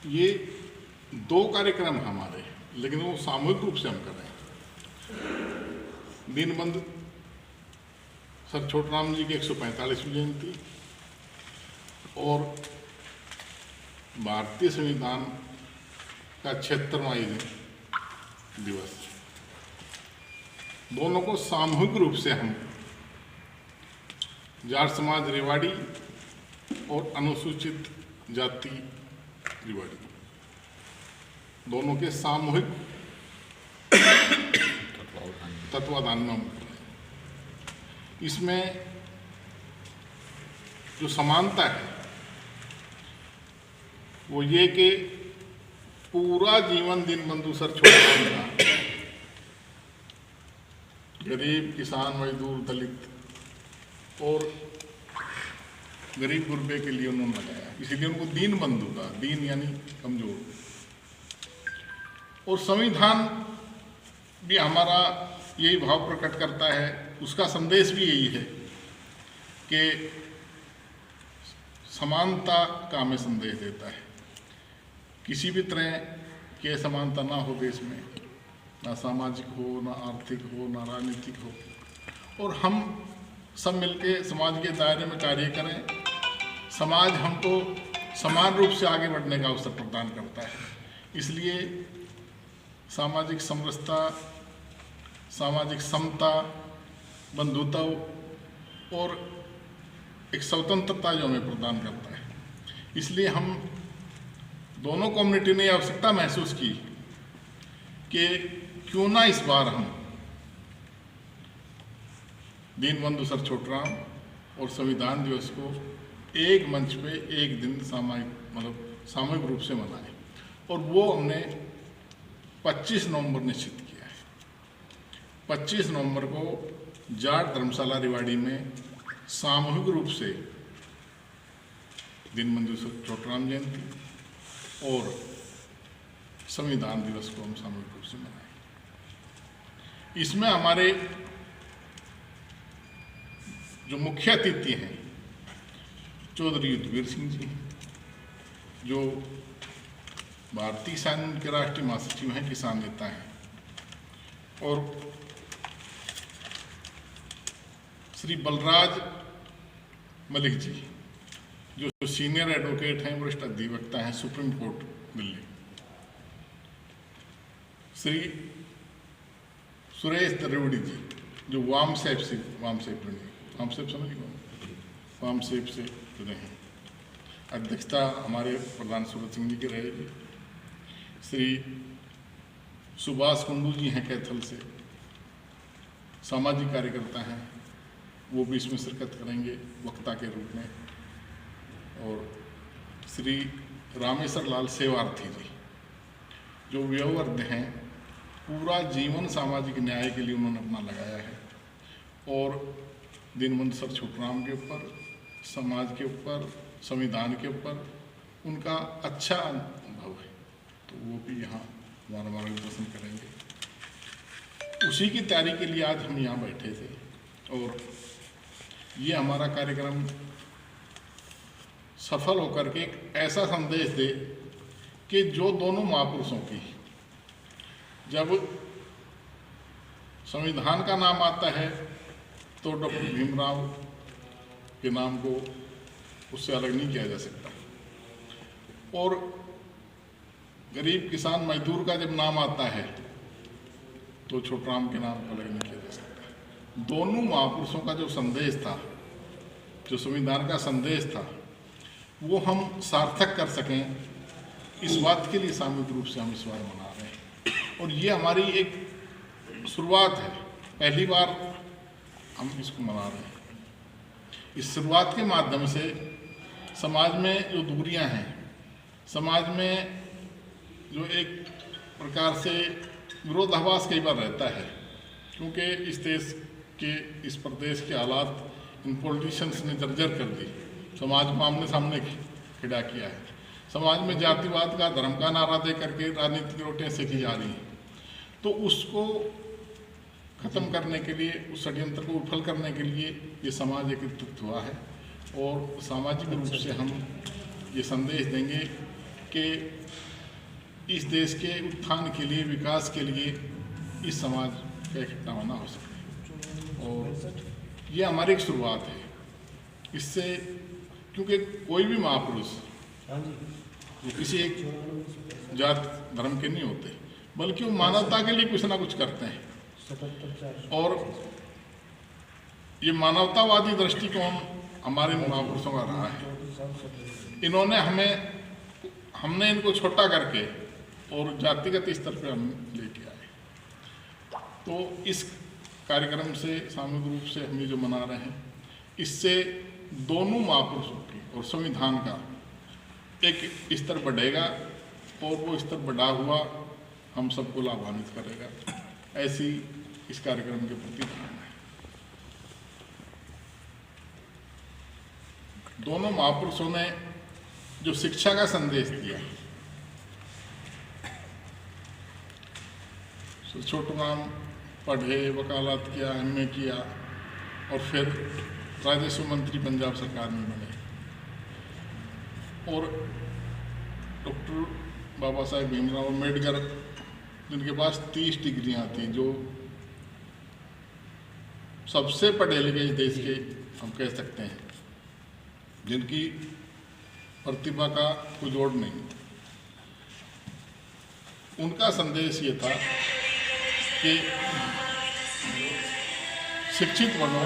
ये दो कार्यक्रम हैं हमारे, लेकिन वो सामूहिक रूप से हम कर रहे हैं। दीनबंधु सर छोटराम जी की 145वीं जयंती और भारतीय संविधान का 76वां दिवस, दोनों को सामूहिक रूप से हम जाट समाज रेवाड़ी और अनुसूचित जाति रेवाड़ी दोनों के सामूहिक तत्वाधान में हम कर रहे हैं। इसमें जो समानता है वो ये कि पूरा जीवन दीनबंधु सर छोटराम का गरीब, किसान, मजदूर, दलित और गरीब गुरबे के लिए उन्होंने लगाया, इसीलिए उनको दीनबंधु का, दीन यानी कमजोर। और संविधान भी हमारा यही भाव प्रकट करता है, उसका संदेश भी यही है कि समानता का हमें संदेश देता है। किसी भी तरह की असमानता ना हो देश में, ना सामाजिक हो, ना आर्थिक हो, ना राजनीतिक हो, और हम सब मिलके समाज के दायरे में कार्य करें। समाज हमको समान रूप से आगे बढ़ने का अवसर प्रदान करता है, इसलिए सामाजिक समरसता, सामाजिक समता, बंधुता और एक स्वतंत्रता जो हमें प्रदान करता है। इसलिए हम दोनों कम्युनिटी ने आवश्यकता महसूस की कि क्यों ना इस बार हम दीनबंधु सर छोटराम और संविधान दिवस को एक मंच पे एक दिन सामूहिक रूप से मनाएं, और वो हमने 25 नवंबर निश्चित किया है। 25 नवंबर को जाट धर्मशाला रेवाड़ी में सामूहिक रूप से दीनबंधु सर छोटराम जयंती और संविधान दिवस को हम सामूहिक रूप से मनाएं। इसमें हमारे जो मुख्य अतिथि हैं चौधरी युद्धवीर सिंह जी, जो भारतीय किसान के राष्ट्रीय महासचिव हैं, किसान नेता हैं, और श्री बलराज मलिक जी, जो सीनियर एडवोकेट हैं, वरिष्ठ अधिवक्ता हैं, सुप्रीम कोर्ट दिल्ली, श्री सुरेश द्रविड़ जी, जो वामसेप से जुड़े हैं। अध्यक्षता हमारे प्रधान सूरत सिंह जी की रहेगी। श्री सुभाष कुंडू जी हैं कैथल से, सामाजिक कार्यकर्ता हैं, वो भी इसमें शिरकत करेंगे वक्ता के रूप में। और श्री रामेश्वर लाल सेवार्थी जी, जो वयोवृद्ध हैं, पूरा जीवन सामाजिक न्याय के लिए उन्होंने अपना लगाया है, और दीनबंधु सर छोटराम के ऊपर, समाज के ऊपर, संविधान के ऊपर उनका अच्छा अनुभव है, तो वो भी यहाँ हमारा मार्गदर्शन करेंगे। उसी की तैयारी के लिए आज हम यहाँ बैठे थे, और ये हमारा कार्यक्रम सफल होकर के एक ऐसा संदेश दे कि जो दोनों महापुरुषों की, जब संविधान का नाम आता है तो डॉक्टर भीमराव के नाम को उससे अलग नहीं किया जा सकता, और गरीब, किसान, मजदूर का जब नाम आता है तो छोटराम के नाम को अलग नहीं किया जा सकता। दोनों महापुरुषों का जो संदेश था, जो संविधान का संदेश था, वो हम सार्थक कर सकें, इस बात के लिए सामूहिक रूप से हम इस बार मना रहे हैं। और ये हमारी एक शुरुआत है, पहली बार हम इसको मना रहे हैं। इस शुरुआत के माध्यम से समाज में जो दूरियां हैं, समाज में जो एक प्रकार से विरोधाभास कई बार रहता है, क्योंकि इस देश के, इस प्रदेश के हालात इन पॉलिटिशियंस ने जर्जर कर दी, समाज को आमने सामने खड़ा किया है। समाज में जातिवाद का, धर्म का नारा दे करके राजनीतिक रोटियां सेकी जा रही हैं, तो उसको खत्म करने के लिए, उस षड्यंत्र को विफल करने के लिए ये समाज एकत्रित हुआ है। और सामाजिक रूप से हम ये संदेश देंगे कि इस देश के उत्थान के लिए, विकास के लिए इस समाज का इकट्ठा होना हो सके। और ये हमारी एक शुरुआत है। इससे क्योंकि कोई भी महापुरुष वो किसी एक जात धर्म के नहीं होते, बल्कि वो मानवता के लिए कुछ ना कुछ करते हैं। और ये मानवतावादी दृष्टिकोण हमारे महापुरुषों का रहा है। इन्होंने हमने इनको छोटा करके और जातिगत स्तर पर हम लेके आए। तो इस कार्यक्रम से सामूहिक रूप से हम ये जो मना रहे हैं, इससे दोनों महापुरुषों की और संविधान का एक स्तर बढ़ेगा और वो स्तर बढ़ा हुआ हम सबको लाभान्वित करेगा। ऐसी इस कार्यक्रम के प्रति धारणा है। दोनों महापुरुषों ने जो शिक्षा का संदेश दिया, छोटू राम पढ़े, वकालत किया, MA किया और फिर राजस्व मंत्री पंजाब सरकार में बने। और डॉक्टर बाबा साहेब भीमराव अम्बेडकर, जिनके पास 30 डिग्रियां थी, जो सबसे पढ़े लिखे इस देश के हम कह सकते हैं, जिनकी प्रतिभा का कोई जोड़ नहीं। उनका संदेश ये था कि शिक्षित बनो,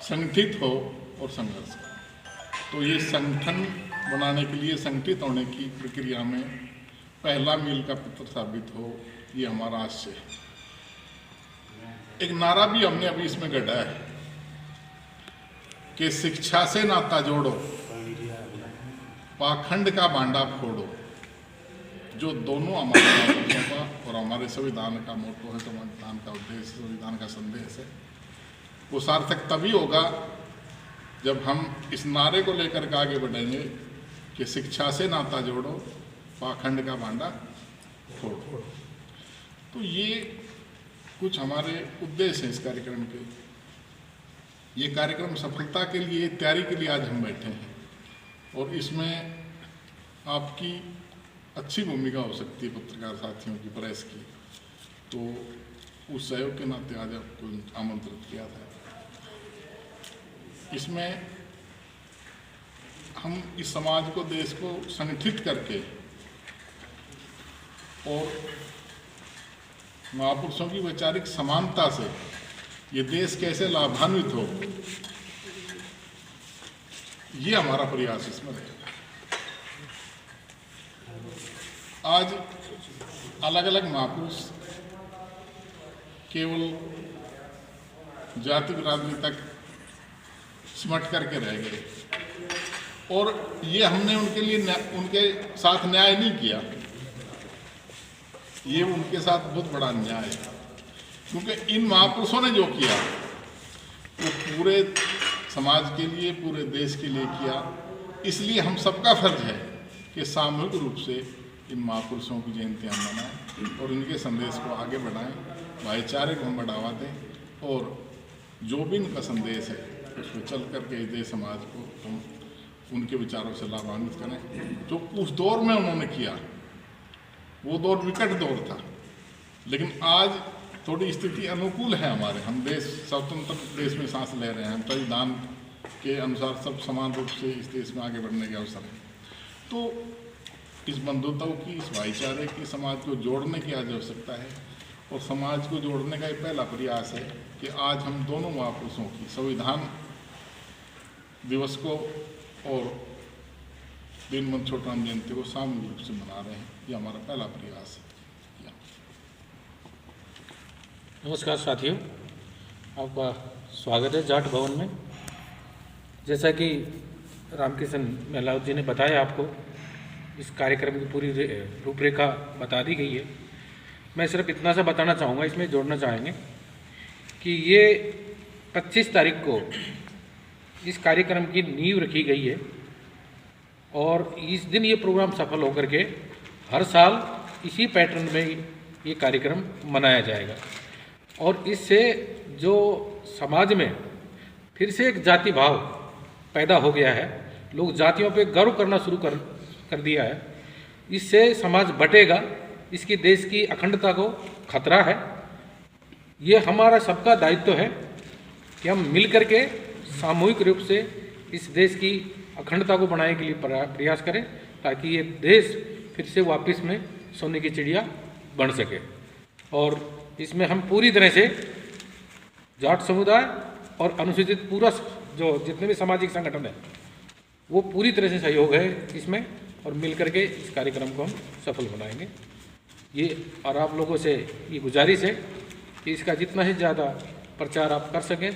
संगठित हो और संघर्ष करो। तो ये संगठन बनाने के लिए, संगठित होने की प्रक्रिया में पहला मील का पत्थर साबित हो, ये हमारा आशय है। एक नारा भी हमने अभी इसमें गढ़ा है कि शिक्षा से नाता जोड़ो, पाखंड का बांडा फोड़ो। जो दोनों हमारे महापुरुषों का और हमारे संविधान का मोटो है, संविधान का उद्देश्य, संविधान का संदेश है, वो सार्थक तभी होगा जब हम इस नारे को लेकर के आगे बढ़ेंगे कि शिक्षा से नाता जोड़ो, पाखंड का बांडा फोड़ो। तो ये कुछ हमारे उद्देश्य हैं इस कार्यक्रम के। ये कार्यक्रम सफलता के लिए, तैयारी के लिए आज हम बैठे हैं और इसमें आपकी अच्छी भूमिका हो सकती है, पत्रकार साथियों की, प्रेस की। तो उस सहयोग के नाते आज आपको आमंत्रित किया था। इसमें हम इस समाज को, देश को संगठित करके और महापुरुषों की वैचारिक समानता से ये देश कैसे लाभान्वित हो, ये हमारा प्रयास इसमें रहेगा। आज अलग अलग महापुरुष केवल जाति बिरादरी तक सिमट करके रह गए और ये हमने उनके लिए, उनके साथ न्याय नहीं किया। ये उनके साथ बहुत बड़ा अन्याय है, क्योंकि इन महापुरुषों ने जो किया वो पूरे समाज के लिए, पूरे देश के लिए किया। इसलिए हम सबका फर्ज है कि सामूहिक रूप से इन महापुरुषों की जयंतियाँ मनाएं और इनके संदेश को आगे बढ़ाएं, भाईचारे को हम बढ़ावा दें और जो भी इनका संदेश है उसमें चल करके इस देश समाज को हम उनके विचारों से लाभान्वित करें। जो उस दौर में उन्होंने किया वो दौर विकट दौर था, लेकिन आज थोड़ी स्थिति अनुकूल है हमारे। हम देश, स्वतंत्र देश में सांस ले रहे हैं, संविधान के अनुसार सब समान रूप से इस देश में आगे बढ़ने के अवसर है। तो इस बंधुताओं की, इस भाईचारे की, समाज को जोड़ने की आज आवश्यकता है और समाज को जोड़ने का ये पहला प्रयास है कि आज हम दोनों महापुरुषों की संविधान दिवस को और दीनबंधु छोटूराम जयंती को सामूहिक रूप से मना रहे हैं। ये हमारा पहला प्रयास है। नमस्कार साथियों, आपका स्वागत है जाट भवन में। जैसा कि रामकिशन मेहलावत जी ने बताया, आपको इस कार्यक्रम की पूरी रूपरेखा बता दी गई है। मैं सिर्फ इतना सा बताना चाहूँगा, इसमें जोड़ना चाहेंगे कि ये 25 तारीख को इस कार्यक्रम की नींव रखी गई है और इस दिन ये प्रोग्राम सफल होकर के हर साल इसी पैटर्न में ये कार्यक्रम मनाया जाएगा और इससे जो समाज में फिर से एक जाति भाव पैदा हो गया है, लोग जातियों पे गर्व करना शुरू कर दिया है। इससे समाज बटेगा, इसकी देश की अखंडता को खतरा है। ये हमारा सबका दायित्व है कि हम मिलकर के सामूहिक रूप से इस देश की अखंडता को बनाने के लिए प्रयास करें, ताकि ये देश फिर से वापस में सोने की चिड़िया बन सके। और इसमें हम पूरी तरह से जाट समुदाय और अनुसूचित पूरा जो जितने भी सामाजिक संगठन है वो पूरी तरह से सहयोग है इसमें, और मिलकर के इस कार्यक्रम को हम सफल बनाएंगे। ये और आप लोगों से ये गुजारिश है कि इसका जितना ही ज़्यादा प्रचार आप कर सकें,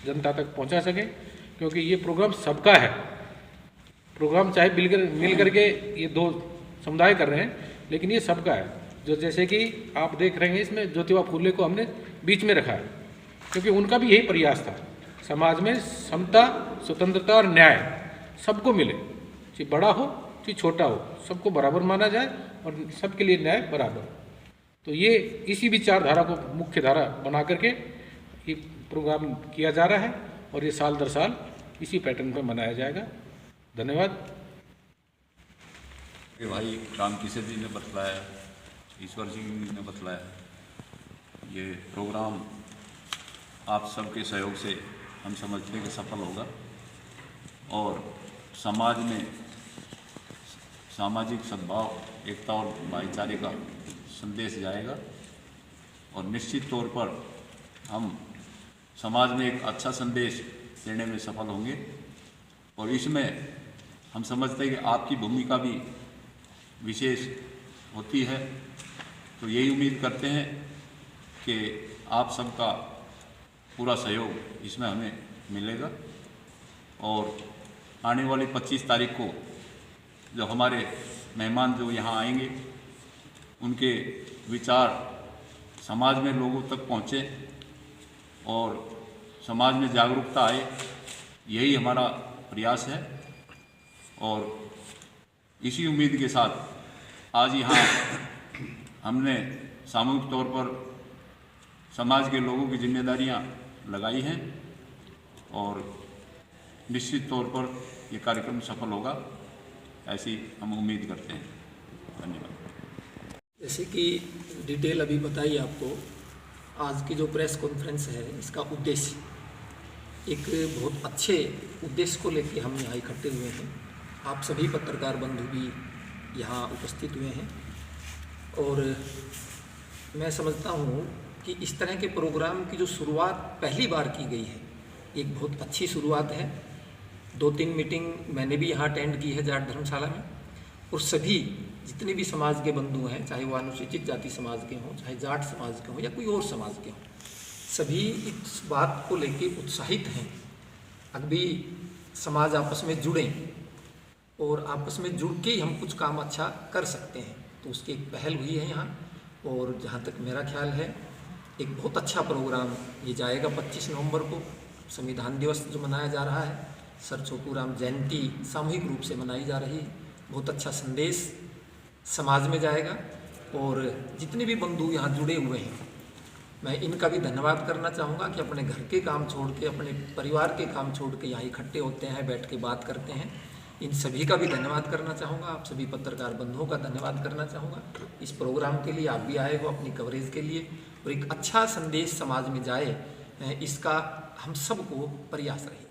जनता तक पहुंचा सकें, क्योंकि ये प्रोग्राम सबका है। प्रोग्राम चाहे मिल करके ये दो समुदाय कर रहे हैं, लेकिन ये सबका है। जो जैसे कि आप देख रहे हैं इसमें ज्योतिबा फूले को हमने बीच में रखा है, क्योंकि उनका भी यही प्रयास था, समाज में समता, स्वतंत्रता और न्याय सबको मिले, चाहे बड़ा हो चाहे छोटा हो, सबको बराबर माना जाए और सबके लिए न्याय बराबर। तो ये इसी विचारधारा को मुख्य धारा बना करके ये प्रोग्राम किया जा रहा है, और ये साल दर साल इसी पैटर्न पर मनाया जाएगा। धन्यवाद। भाई रामकिशन जी ने बतलाया, ईश्वर जी ने बतलाया, ये प्रोग्राम आप सबके सहयोग से हम समझते हैं कि सफल होगा और समाज में सामाजिक सद्भाव, एकता और भाईचारे का संदेश जाएगा, और निश्चित तौर पर हम समाज में एक अच्छा संदेश देने में सफल होंगे। और इसमें हम समझते हैं कि आपकी भूमिका भी विशेष होती है। तो यही उम्मीद करते हैं कि आप सबका पूरा सहयोग इसमें हमें मिलेगा, और आने वाली 25 तारीख को जो हमारे मेहमान जो यहाँ आएंगे उनके विचार समाज में लोगों तक पहुँचे और समाज में जागरूकता आए, यही हमारा प्रयास है। और इसी उम्मीद के साथ आज यहाँ हमने सामूहिक तौर पर समाज के लोगों की जिम्मेदारियाँ लगाई हैं, और निश्चित तौर पर ये कार्यक्रम सफल होगा, ऐसी हम उम्मीद करते हैं। धन्यवाद। जैसे कि डिटेल अभी बताई आपको, आज की जो प्रेस कॉन्फ्रेंस है इसका उद्देश्य एक बहुत अच्छे उद्देश्य को लेकर हम यहाँ इकट्ठे हुए हैं। आप सभी पत्रकार बंधु भी यहाँ उपस्थित हुए हैं, और मैं समझता हूँ कि इस तरह के प्रोग्राम की जो शुरुआत पहली बार की गई है, एक बहुत अच्छी शुरुआत है। 2-3 मीटिंग मैंने भी यहाँ अटेंड की है जाट धर्मशाला में, और सभी जितने भी समाज के बंधु हैं, चाहे वो अनुसूचित जाति समाज के हों, चाहे जाट समाज के हों या कोई और समाज के हों, सभी इस बात को लेके उत्साहित हैं। अभी समाज आपस में जुड़ें और आपस में जुड़ के ही हम कुछ काम अच्छा कर सकते हैं, तो उसकी एक पहल हुई है यहाँ। और जहाँ तक मेरा ख्याल है एक बहुत अच्छा प्रोग्राम ये जाएगा। 25 नवंबर को संविधान दिवस जो मनाया जा रहा है, सर छोटूराम जयंती सामूहिक रूप से मनाई जा रही है, बहुत अच्छा संदेश समाज में जाएगा। और जितने भी बंधु यहाँ जुड़े हुए हैं, मैं इनका भी धन्यवाद करना चाहूँगा कि अपने घर के काम छोड़ के, अपने परिवार के काम छोड़ के यहाँ इकट्ठे होते हैं, बैठ के बात करते हैं। इन सभी का भी धन्यवाद करना चाहूँगा, आप सभी पत्रकार बंधुओं का धन्यवाद करना चाहूँगा। इस प्रोग्राम के लिए आप भी आए हो अपनी कवरेज के लिए, और एक अच्छा संदेश समाज में जाए, इसका हम सबको प्रयास रहे।